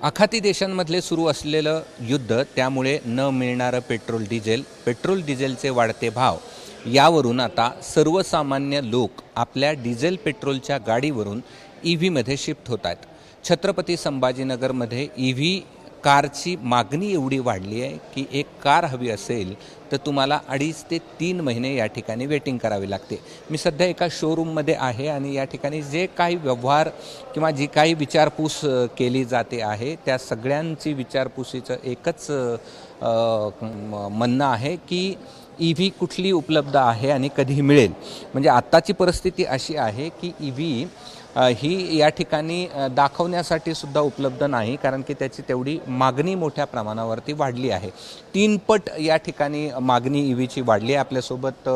आखाती देशांमधले सुरू असलेलं युद्ध, त्यामुळे न मिळणारं पेट्रोल डिझेलचे वाढते भाव यावरून आता सर्वसामान्य लोक आपल्या डिझेल पेट्रोलच्या गाडीवरून EVमध्ये शिफ्ट होत आहेत. छत्रपती संभाजीनगरमध्ये EV कारची मागणी एवढी वाढली आहे की एक कार हवी असेल तर तुम्हाला 2.5 ते 3 महिने या ठिकाणी वेटिंग करावी लागते. मी सध्या एका शोरूममध्ये आहे आणि या ठिकाणी जे काही व्यवहार किंवा जी काही विचारपूस केली जाते आहे त्या सगळ्यांची विचारपूसीचं एकच म्हणणं आहे की EV कुठली उपलब्ध आहे आणि कधी मिळेल. म्हणजे आत्ताची परिस्थिती अशी आहे की EV ही या ठिकाणी दाखवण्यासाठी सुद्धा उपलब्ध नाही, कारण की त्याची तेवढी मागणी मोठ्या प्रमाणावरती वाढली आहे. 3 पट या ठिकाणी मागणी EVची वाढली आहे. आपल्यासोबत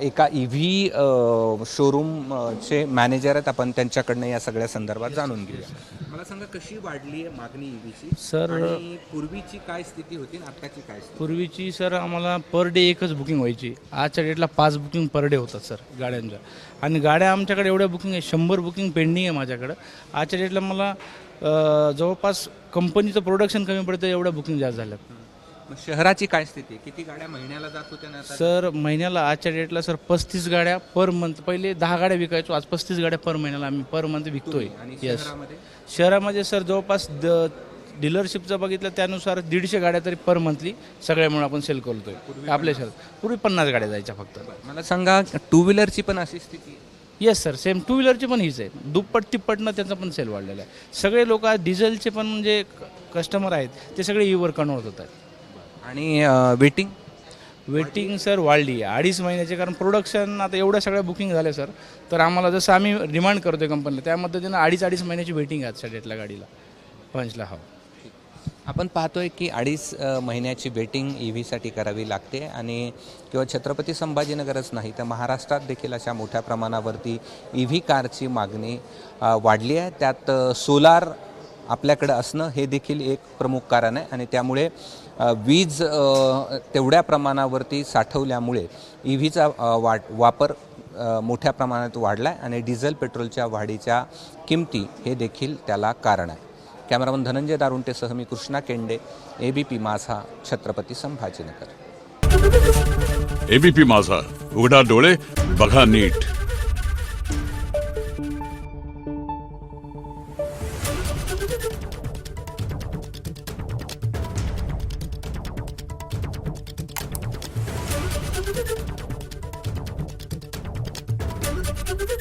एका EV शोरूमचे मॅनेजर आहेत, आपण त्यांच्याकडनं या सगळ्या संदर्भात जाणून घेऊया. मला सांगा, कशी वाढली आहे मागणी EVची सर? आणि पूर्वीची काय स्थिती होती आणि आत्ताची काय स्थिती? पूर्वीची सर आम्हाला पर डे एकच बुकिंग व्हायची. आजच्या डेटला 5 बुकिंग पर डे होतात सर गाड्यांच्या. आणि गाड्या आमच्याकडे एवढ्या बुकिंग आहे, 100 बुकिंग पेंडिंग आहे माझ्याकडं. आजच्या डेटला मला जवळपास कंपनीचं प्रोडक्शन कमी पडतं एवढ्या बुकिंग जास्त झाल्या. मग शहराची काय स्थिती? किती गाड्या महिन्याला जात होत्या ना आता? सर महिन्याला आजच्या डेटला सर 35 गाड्या पर मंथ. पहिले 10 गाड्या विकायचो, आज 35 गाड्या पर महिन्याला आम्ही पर मंथ विकतोय. आणि येस, शहरामध्ये शहरामध्ये सर जवळपास डीलरशिपचं बघितलं त्यानुसार 150 गाड्या तरी पर मंथली सगळ्या म्हणून आपण सेल करतोय आपल्या शहरात. पूर्वी 50 गाड्या जायच्या फक्त. मला सांगा, 2 व्हीलरची पण अशी स्थिती आहे? येस सर, सेम 2 व्हीलरची पण हीच आहे. दुप्पट तिप्पटनं त्याचा पण सेल वाढलेला आहे. सगळे लोक आज डिझेलचे पण म्हणजे कस्टमर आहेत ते सगळे EVवर कन्वर्ट होत आहेत. आणि वेटिंग सर वाढली आहे 2.5 महिन्याचे, कारण प्रोडक्शन आता एवढ्या सगळ्या बुकिंग झाल्या सर. तर आम्हाला जसं आम्ही डिमांड करतोय कंपनीला त्या पद्धतीनं 2.5 महिन्याची वेटिंग आहे आजच्या डेटला गाडीला पंचला. हो, आपण पाहतोय की 2.5 महिन्याची वेटिंग EVसाठी करावी लागते. आणि किंवा छत्रपती संभाजीनगरच नाही तर महाराष्ट्रात देखील अशा मोठ्या प्रमाणावरती EV कारची मागणी वाढली आहे. त्यात सोलार आपल्याकडे असणं हे देखील एक प्रमुख कारण आहे. आणि त्यामुळे वीज तेवढ्या प्रमाणावरती साठवल्यामुळे EVचा वापर मोठ्या प्रमाणात वाढला आहे. आणि डिझेल पेट्रोलच्या वाढीच्या किमती हे देखील त्याला कारण आहे. कॅमेरामन धनंजय दारुंटेसह मी कृष्णा केंडे, ABP माझा, छत्रपती संभाजीनगर. ABP माझा, उघडा डोळे बघा नीट.